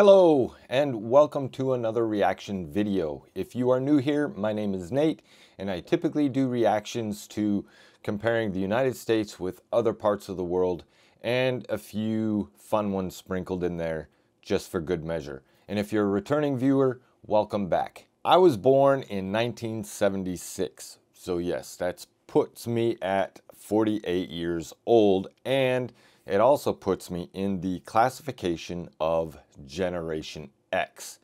Hello and welcome to another reaction video. If you are new here, my name is Nate and I typically do reactions to comparing the United States with other parts of the world and a few fun ones sprinkled in there just for good measure. And if you're a returning viewer, welcome back. I was born in 1976, so yes, that puts me at 48 years old, and it also puts me in the classification of Generation X,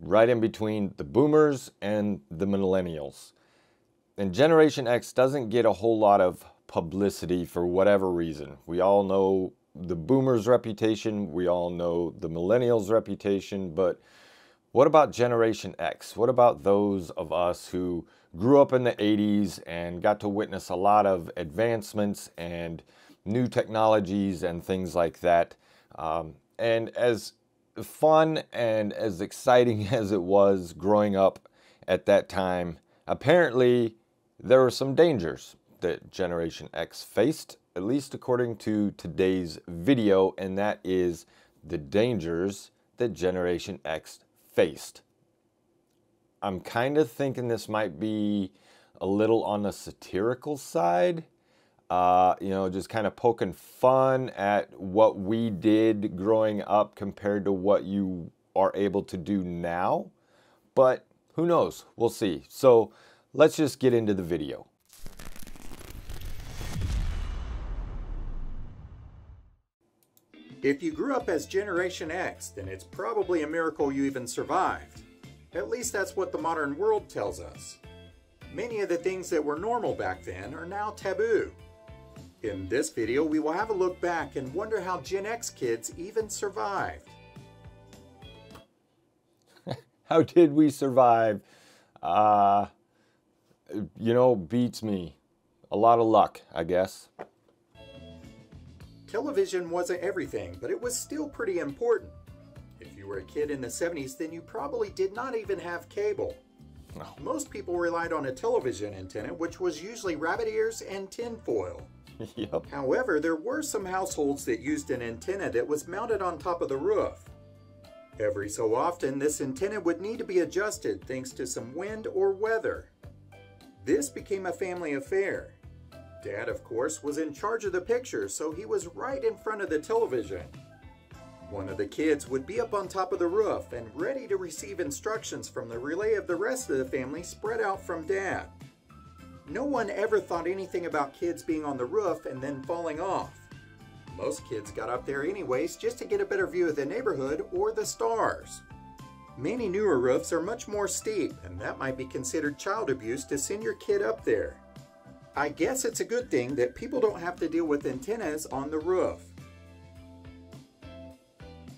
right in between the boomers and the millennials. And Generation X doesn't get a whole lot of publicity for whatever reason. We all know the boomers' reputation, we all know the millennials' reputation, but what about Generation X? What about those of us who grew up in the 80s and got to witness a lot of advancements and new technologies and things like that? And as fun and as exciting as it was growing up at that time, apparently there were some dangers that Generation X faced, at least according to today's video, and that is the dangers that Generation X faced. I'm kind of thinking this might be a little on the satirical side. Just kind of poking fun at what we did growing up compared to what you are able to do now. But who knows? We'll see. So let's just get into the video. If you grew up as Generation X, then it's probably a miracle you even survived. At least that's what the modern world tells us. Many of the things that were normal back then are now taboo. In this video, we will have a look back and wonder how Gen X kids even survived. How did we survive? Beats me. A lot of luck, I guess. Television wasn't everything, but it was still pretty important. If you were a kid in the 70s, then you probably did not even have cable. No. Most people relied on a television antenna, which was usually rabbit ears and tinfoil. Yep. However, there were some households that used an antenna that was mounted on top of the roof. Every so often, this antenna would need to be adjusted thanks to some wind or weather. This became a family affair. Dad, of course, was in charge of the picture, so he was right in front of the television. One of the kids would be up on top of the roof and ready to receive instructions from the relay of the rest of the family spread out from Dad. No one ever thought anything about kids being on the roof and then falling off. Most kids got up there anyways just to get a better view of the neighborhood or the stars. Many newer roofs are much more steep, and that might be considered child abuse to send your kid up there. I guess it's a good thing that people don't have to deal with antennas on the roof.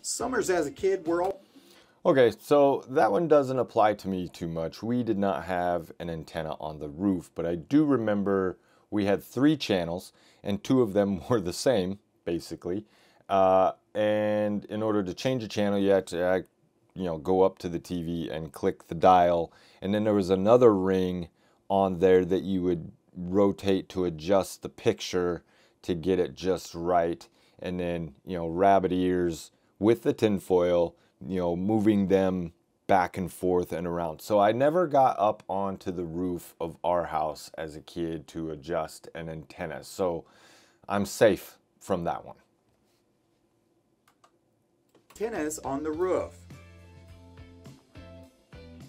Summers as a kid were all... Okay, so that one doesn't apply to me too much. We did not have an antenna on the roof, but I do remember we had 3 channels and 2 of them were the same, basically. And in order to change a channel, you had to, go up to the TV and click the dial. And then there was another ring on there that you would rotate to adjust the picture to get it just right. And then, rabbit ears with the tinfoil, moving them back and forth and around. So I never got up onto the roof of our house as a kid to adjust an antenna. So I'm safe from that one. Antennas on the roof.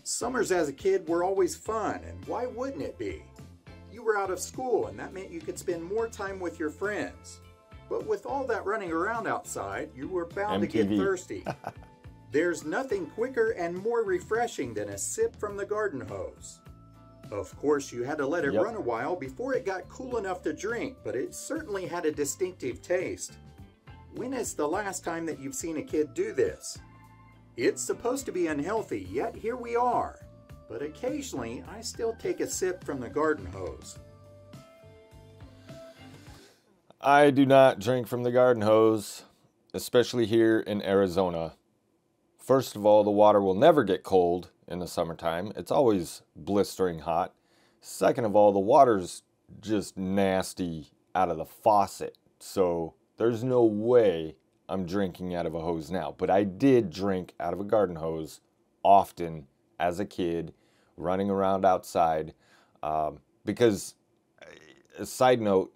Summers as a kid were always fun, and why wouldn't it be? You were out of school, and that meant you could spend more time with your friends. But with all that running around outside, you were bound to get thirsty. There's nothing quicker and more refreshing than a sip from the garden hose. Of course, you had to let it run a while before it got cool enough to drink, but it certainly had a distinctive taste. When is the last time that you've seen a kid do this? It's supposed to be unhealthy, yet here we are. But occasionally, I still take a sip from the garden hose. I do not drink from the garden hose, especially here in Arizona. First of all, the water will never get cold in the summertime. It's always blistering hot. Second of all, the water's just nasty out of the faucet. So there's no way I'm drinking out of a hose now, but I did drink out of a garden hose often as a kid, running around outside, because, a side note,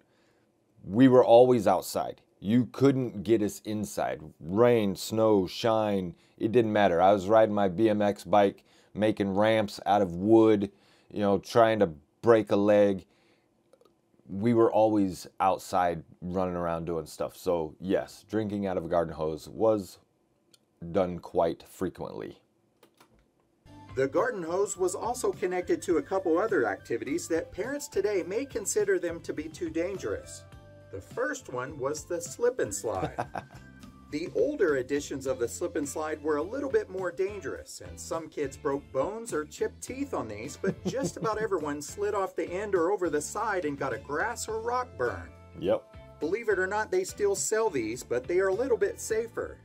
we were always outside. You couldn't get us inside. Rain, snow, shine, it didn't matter. I was riding my BMX bike, making ramps out of wood, you know, trying to break a leg. We were always outside running around doing stuff. So yes, drinking out of a garden hose was done quite frequently. The garden hose was also connected to a couple other activities that parents today may consider them to be too dangerous. The first one was the slip and slide. The older editions of the slip and slide were a little bit more dangerous, and some kids broke bones or chipped teeth on these, but just about everyone slid off the end or over the side and got a grass or rock burn. Yep. Believe it or not, they still sell these, but they are a little bit safer.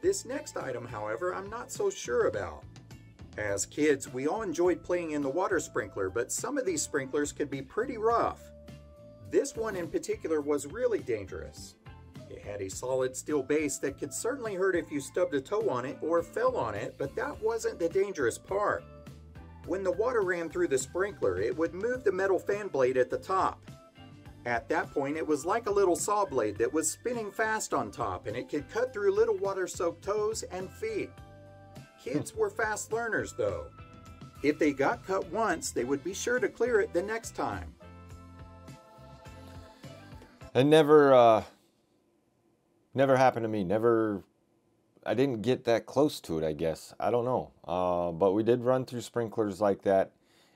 This next item, however, I'm not so sure about. As kids, we all enjoyed playing in the water sprinkler, but some of these sprinklers could be pretty rough. This one in particular was really dangerous. It had a solid steel base that could certainly hurt if you stubbed a toe on it or fell on it, but that wasn't the dangerous part. When the water ran through the sprinkler, it would move the metal fan blade at the top. At that point, it was like a little saw blade that was spinning fast on top, and it could cut through little water-soaked toes and feet. Kids were fast learners, though. If they got cut once, they would be sure to clear it the next time. It never happened to me. I didn't get that close to it, I guess. I don't know. But we did run through sprinklers like that,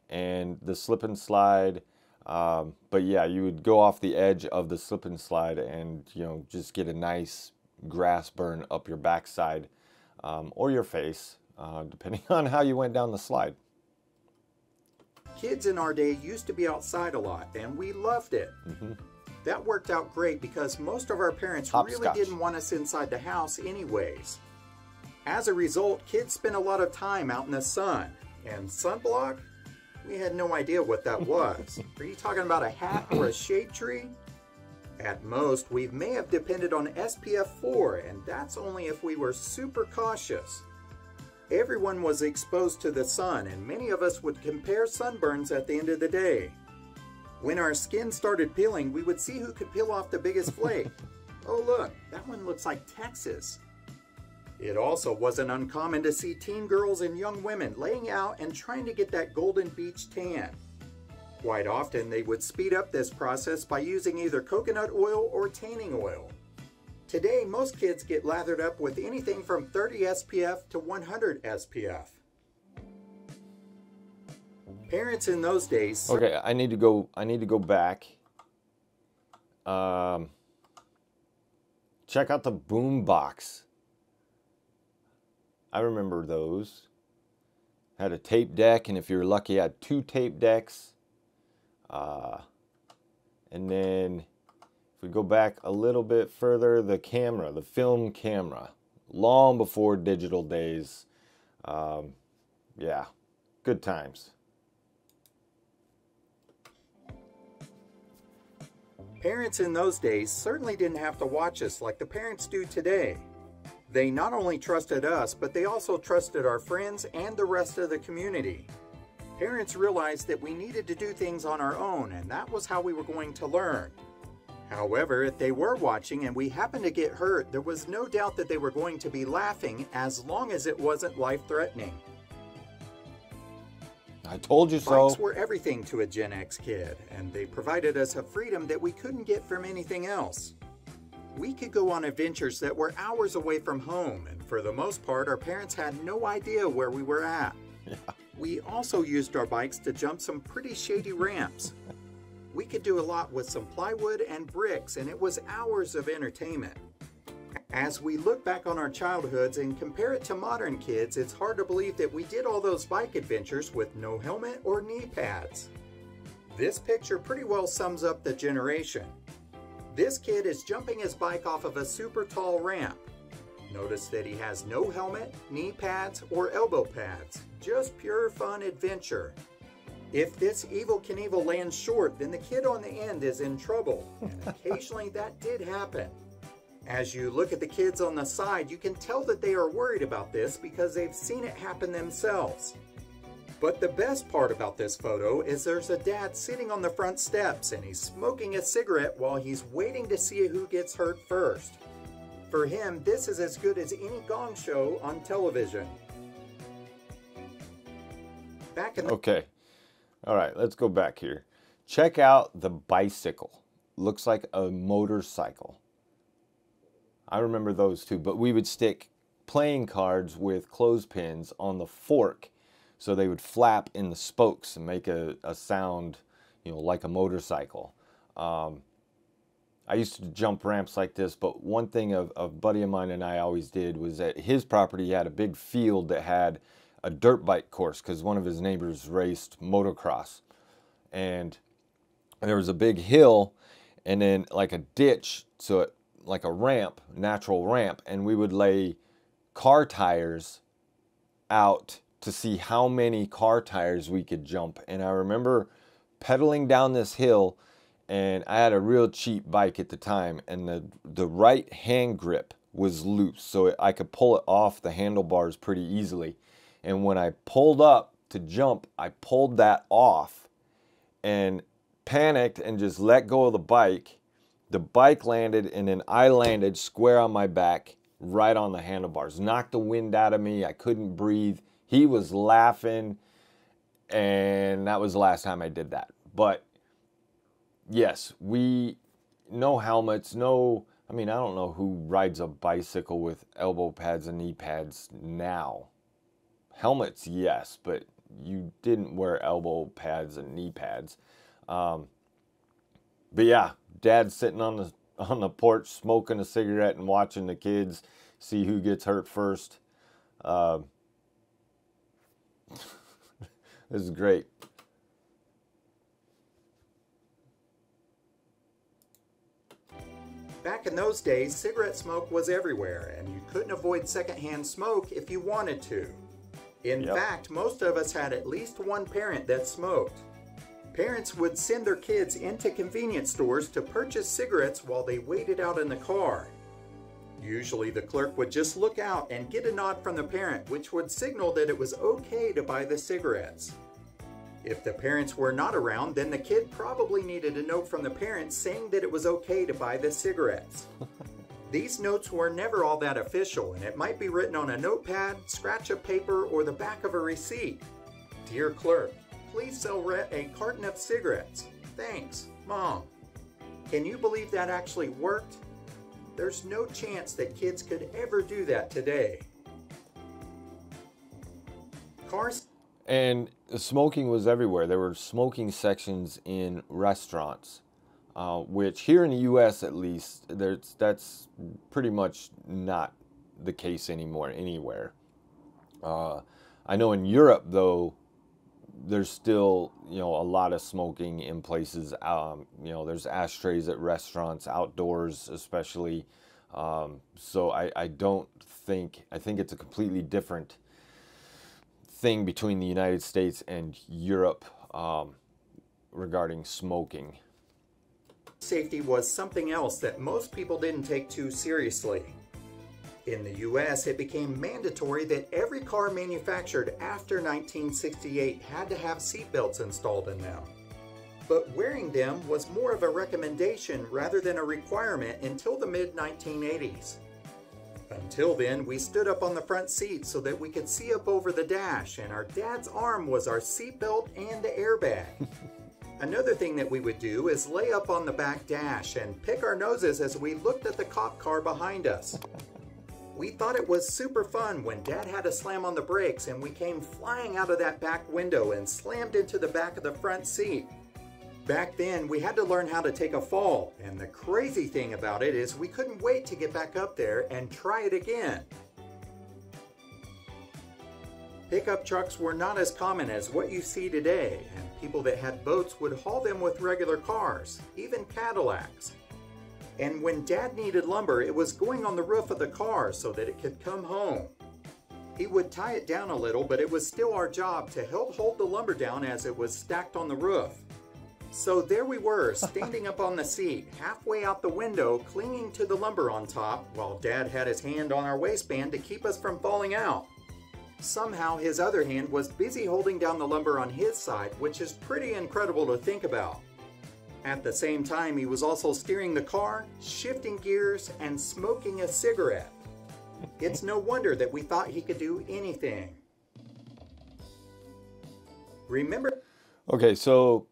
and the slip and slide. But yeah, you would go off the edge of the slip and slide and, you know, just get a nice grass burn up your backside, or your face, depending on how you went down the slide. Kids in our day used to be outside a lot, and we loved it. Mm-hmm. That worked out great because most of our parents really didn't want us inside the house anyways. As a result, kids spent a lot of time out in the sun. And sunblock? We had no idea what that was. Are you talking about a hat or a shade tree? At most, we may have depended on SPF 4, and that's only if we were super cautious. Everyone was exposed to the sun, and many of us would compare sunburns at the end of the day. When our skin started peeling, we would see who could peel off the biggest flake. Oh look, that one looks like Texas. It also wasn't uncommon to see teen girls and young women laying out and trying to get that golden beach tan. Quite often, they would speed up this process by using either coconut oil or tanning oil. Today, most kids get lathered up with anything from 30 SPF to 100 SPF. Parents in those days... Okay, I need to go back. Check out the boom box. I remember those. Had a tape deck, and if you were lucky, had 2 tape decks. And then, if we go back a little bit further, the camera, the film camera. Long before digital days. Yeah, good times. Parents in those days certainly didn't have to watch us like the parents do today. They not only trusted us, but they also trusted our friends and the rest of the community. Parents realized that we needed to do things on our own, and that was how we were going to learn. However, if they were watching and we happened to get hurt, there was no doubt that they were going to be laughing as long as it wasn't life-threatening. I told you so. Bikes were everything to a Gen X kid, and they provided us a freedom that we couldn't get from anything else. We could go on adventures that were hours away from home, and for the most part, our parents had no idea where we were at. Yeah. We also used our bikes to jump some pretty shady ramps. We could do a lot with some plywood and bricks, and it was hours of entertainment. As we look back on our childhoods and compare it to modern kids, it's hard to believe that we did all those bike adventures with no helmet or knee pads. This picture pretty well sums up the generation. This kid is jumping his bike off of a super tall ramp. Notice that he has no helmet, knee pads, or elbow pads. Just pure fun adventure. If this Evel Knievel lands short, then the kid on the end is in trouble, and occasionally that did happen. As you look at the kids on the side, you can tell that they are worried about this because they've seen it happen themselves. But the best part about this photo is there's a dad sitting on the front steps and he's smoking a cigarette while he's waiting to see who gets hurt first. For him, this is as good as any gong show on television. Okay, all right, let's go back here. Check out the bicycle. Looks like a motorcycle. I remember those too, but we would stick playing cards with clothespins on the fork so they would flap in the spokes and make a sound, you know, like a motorcycle. I used to jump ramps like this, but one thing a buddy of mine and I always did was at his property he had a big field that had a dirt bike course because one of his neighbors raced motocross. And there was a big hill and then like a ditch, so it, like a ramp, natural ramp, and we would lay car tires out to see how many car tires we could jump. And I remember pedaling down this hill, and I had a real cheap bike at the time, and the right hand grip was loose, so I could pull it off the handlebars pretty easily. And when I pulled up to jump, I pulled that off and panicked and just let go of the bike. The bike landed, and then I landed square on my back, right on the handlebars. Knocked the wind out of me. I couldn't breathe. He was laughing, and that was the last time I did that. But yes, no helmets, no, I mean, I don't know who rides a bicycle with elbow pads and knee pads now. Helmets, yes, but you didn't wear elbow pads and knee pads. But yeah, Dad's sitting on the porch smoking a cigarette and watching the kids see who gets hurt first. This is great. Back in those days, cigarette smoke was everywhere, and you couldn't avoid secondhand smoke if you wanted to. In fact, most of us had at least one parent that smoked. Parents would send their kids into convenience stores to purchase cigarettes while they waited out in the car. Usually the clerk would just look out and get a nod from the parent, which would signal that it was okay to buy the cigarettes. If the parents were not around, then the kid probably needed a note from the parents saying that it was okay to buy the cigarettes. These notes were never all that official, and it might be written on a notepad, scratch of paper, or the back of a receipt. Dear clerk, please sell Rhett a carton of cigarettes. Thanks, Mom. Can you believe that actually worked? There's no chance that kids could ever do that today. And smoking was everywhere. There were smoking sections in restaurants, which here in the U.S. at least, that's pretty much not the case anymore anywhere. I know in Europe, though, there's still, you know, a lot of smoking in places. You know, there's ashtrays at restaurants, outdoors especially. So I think it's a completely different thing between the United States and Europe regarding smoking. Safety was something else that most people didn't take too seriously. In the US, it became mandatory that every car manufactured after 1968 had to have seatbelts installed in them. But wearing them was more of a recommendation rather than a requirement until the mid-1980s. Until then, we stood up on the front seat so that we could see up over the dash, and our dad's arm was our seatbelt and airbag. Another thing that we would do is lay up on the back dash and pick our noses as we looked at the cop car behind us. We thought it was super fun when Dad had to slam on the brakes and we came flying out of that back window and slammed into the back of the front seat. Back then, we had to learn how to take a fall, and the crazy thing about it is we couldn't wait to get back up there and try it again. Pickup trucks were not as common as what you see today, and people that had boats would haul them with regular cars, even Cadillacs. And when Dad needed lumber, it was going on the roof of the car so that it could come home. He would tie it down a little, but it was still our job to help hold the lumber down as it was stacked on the roof. So there we were, standing up on the seat, halfway out the window, clinging to the lumber on top, while Dad had his hand on our waistband to keep us from falling out. Somehow his other hand was busy holding down the lumber on his side, which is pretty incredible to think about. At the same time, he was also steering the car, shifting gears, and smoking a cigarette. It's no wonder that we thought he could do anything. Remember? Okay, so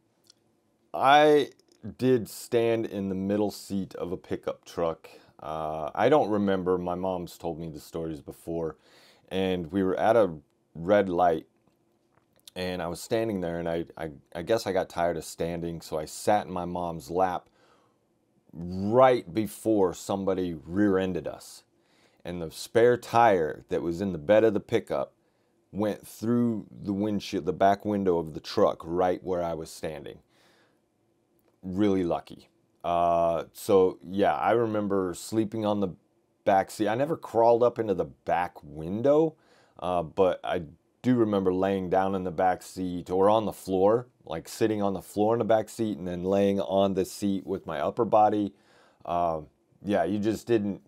I did stand in the middle seat of a pickup truck. I don't remember. My mom's told me the stories before. And we were at a red light. And I was standing there, and I guess I got tired of standing. So I sat in my mom's lap right before somebody rear-ended us. And the spare tire that was in the bed of the pickup went through the windshield, the back window of the truck, right where I was standing. Really lucky. So yeah, I remember sleeping on the back seat. I never crawled up into the back window, but I do remember laying down in the back seat or on the floor, like sitting on the floor in the back seat and then laying on the seat with my upper body. Yeah, you didn't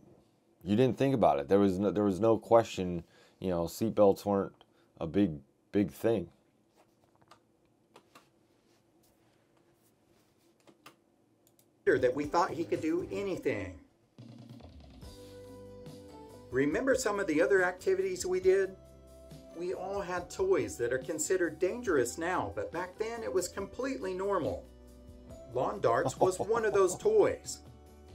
think about it. There was no question, you know, seatbelts weren't a big thing. That we thought he could do anything. Remember some of the other activities we did? We all had toys that are considered dangerous now, but back then it was completely normal. Lawn darts was one of those toys.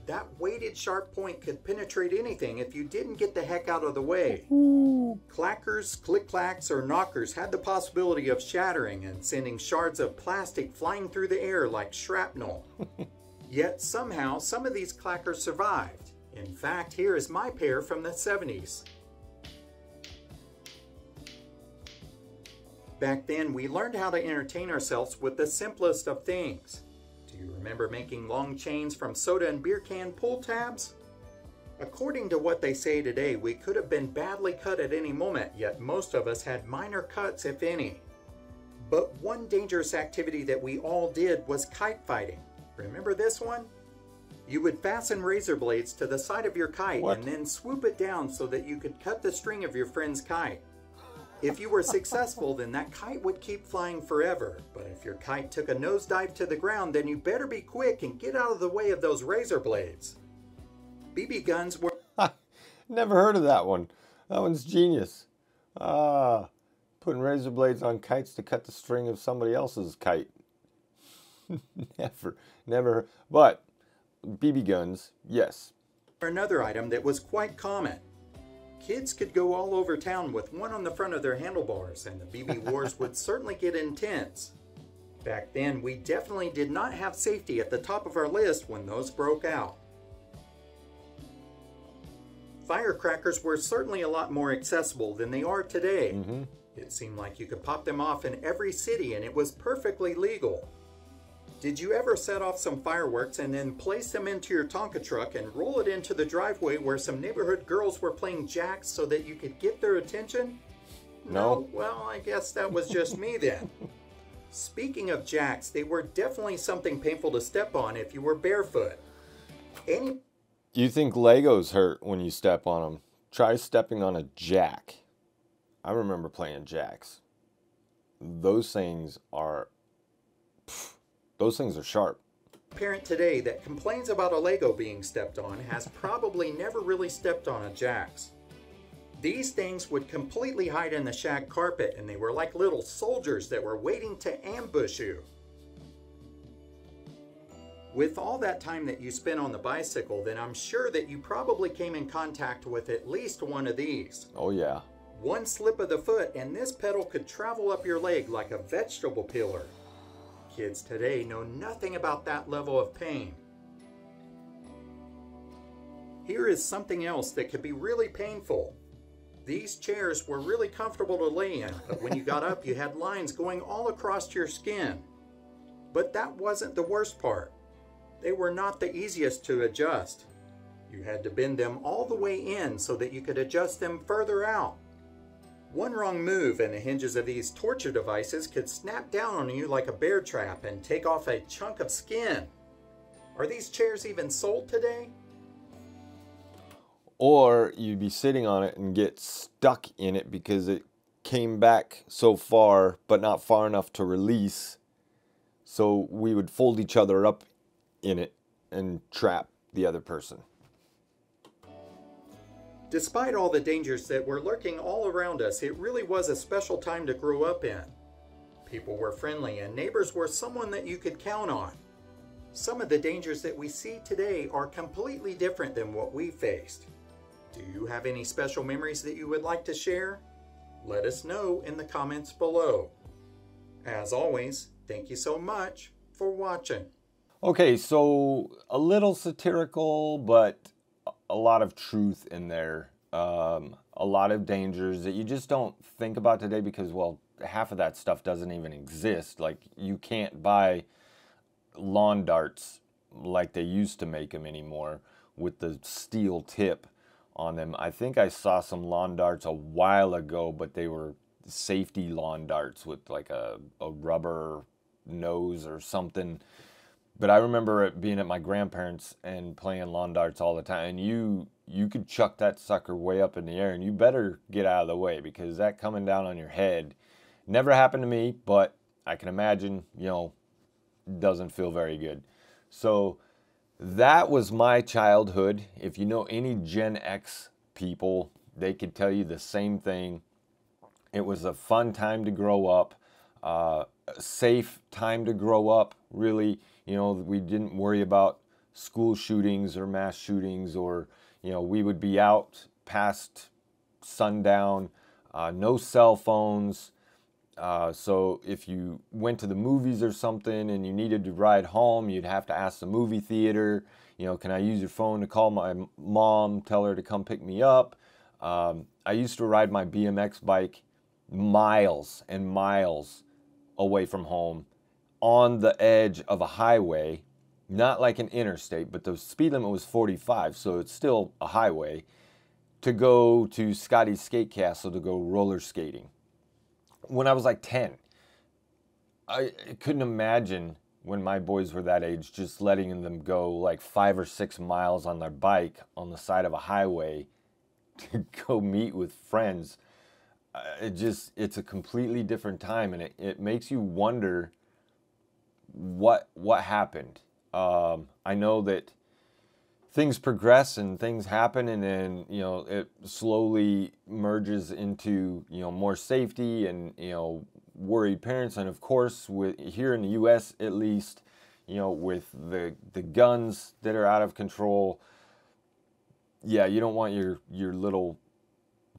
That weighted sharp point could penetrate anything if you didn't get the heck out of the way. Clackers, click-clacks, or knockers had the possibility of shattering and sending shards of plastic flying through the air like shrapnel. Yet somehow some of these clackers survived. In fact, here is my pair from the 70s. Back then, we learned how to entertain ourselves with the simplest of things. Do you remember making long chains from soda and beer can pull tabs? According to what they say today, we could have been badly cut at any moment, yet most of us had minor cuts, if any. But one dangerous activity that we all did was kite fighting. Remember this one? You would fasten razor blades to the side of your kite and then swoop it down so that you could cut the string of your friend's kite. If you were successful, then that kite would keep flying forever. But if your kite took a nosedive to the ground, then you better be quick and get out of the way of those razor blades. BB guns were... Never heard of that one. That one's genius. Putting razor blades on kites to cut the string of somebody else's kite. Never. But BB guns, yes. Another item that was quite common. Kids could go all over town with one on the front of their handlebars, and the BB wars would certainly get intense. Back then, we definitely did not have safety at the top of our list when those broke out. Firecrackers were certainly a lot more accessible than they are today. It seemed like you could pop them off in every city, and it was perfectly legal. Did you ever set off some fireworks and then place them into your Tonka truck and roll it into the driveway where some neighborhood girls were playing jacks so that you could get their attention? No. Well, I guess that was just me then. Speaking of jacks, they were definitely something painful to step on if you were barefoot. You think Legos hurt when you step on them? Try stepping on a jack. I remember playing jacks. Those things are sharp. Parent today that complains about a Lego being stepped on has probably never really stepped on a jacks. These things would completely hide in the shag carpet, and they were like little soldiers that were waiting to ambush you. With all that time that you spent on the bicycle, then I'm sure that you probably came in contact with at least one of these. Oh yeah. One slip of the foot and this pedal could travel up your leg like a vegetable peeler. Kids today know nothing about that level of pain. Here is something else that could be really painful. These chairs were really comfortable to lay in, but when you got up, you had lines going all across your skin. But that wasn't the worst part. They were not the easiest to adjust. You had to bend them all the way in so that you could adjust them further out. One wrong move and the hinges of these torture devices could snap down on you like a bear trap and take off a chunk of skin. Are these chairs even sold today? Or you'd be sitting on it and get stuck in it because it came back so far, but not far enough to release. So we would fold each other up in it and trap the other person. Despite all the dangers that were lurking all around us, it really was a special time to grow up in. People were friendly and neighbors were someone that you could count on. Some of the dangers that we see today are completely different than what we faced. Do you have any special memories that you would like to share? Let us know in the comments below. As always, thank you so much for watching. Okay, so a little satirical, but a lot of truth in there. A lot of dangers that you just don't think about today because, well, half of that stuff doesn't even exist. Like, you can't buy lawn darts like they used to make them anymore with the steel tip on them. I think I saw some lawn darts a while ago, but they were safety lawn darts with like a rubber nose or something. But I remember it being at my grandparents and playing lawn darts all the time. And you could chuck that sucker way up in the air, and you better get out of the way because that coming down on your head never happened to me, but I can imagine, you know, doesn't feel very good. So that was my childhood. If you know any Gen X people, they could tell you the same thing. It was a fun time to grow up, a safe time to grow up, really. You know, we didn't worry about school shootings or mass shootings, or, you know, we would be out past sundown, no cell phones. So if you went to the movies or something and you needed to ride home, you'd have to ask the movie theater, you know, can I use your phone to call my mom, tell her to come pick me up? I used to ride my BMX bike miles and miles away from home on the edge of a highway, not like an interstate, but the speed limit was 45, so it's still a highway, to go to Scotty's Skate Castle to go roller skating. When I was like 10, I couldn't imagine when my boys were that age just letting them go like 5 or 6 miles on their bike on the side of a highway to go meet with friends. It's a completely different time, and it makes you wonder what happened. I know that things progress and things happen, and then, you know, it slowly merges into, you know, more safety and, you know, worried parents. And of course, with here in the US at least, you know, with the guns that are out of control, yeah, you don't want your little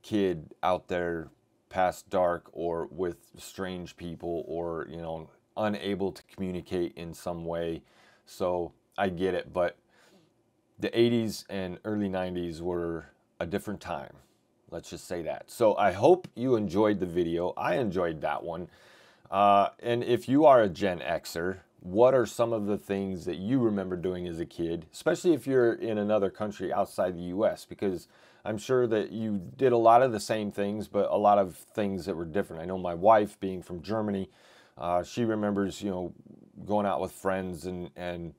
kid out there past dark or with strange people, or, you know, unable to communicate in some way. So I get it, but the 80s and early 90s were a different time. Let's just say that. So I hope you enjoyed the video. I enjoyed that one. And if you are a Gen Xer, what are some of the things that you remember doing as a kid, especially if you're in another country outside the US? Because I'm sure that you did a lot of the same things, but a lot of things that were different. I know my wife, being from Germany, she remembers, you know, going out with friends and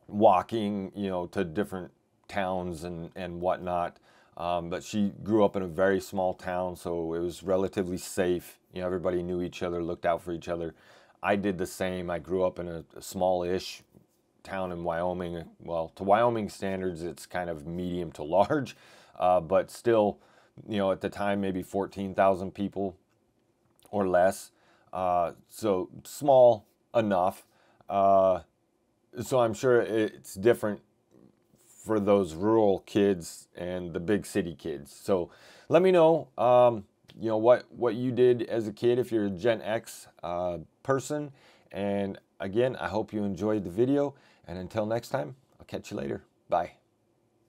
walking, you know, to different towns and whatnot. But she grew up in a very small town, so it was relatively safe. You know, everybody knew each other, looked out for each other. I did the same. I grew up in a small-ish town in Wyoming. Well, to Wyoming standards, it's kind of medium to large, but still, you know, at the time, maybe 14,000 people or less. So small enough. So I'm sure it's different for those rural kids and the big city kids. So let me know, you know, what you did as a kid if you're a Gen X person. And again, I hope you enjoyed the video. And until next time, I'll catch you later. Bye.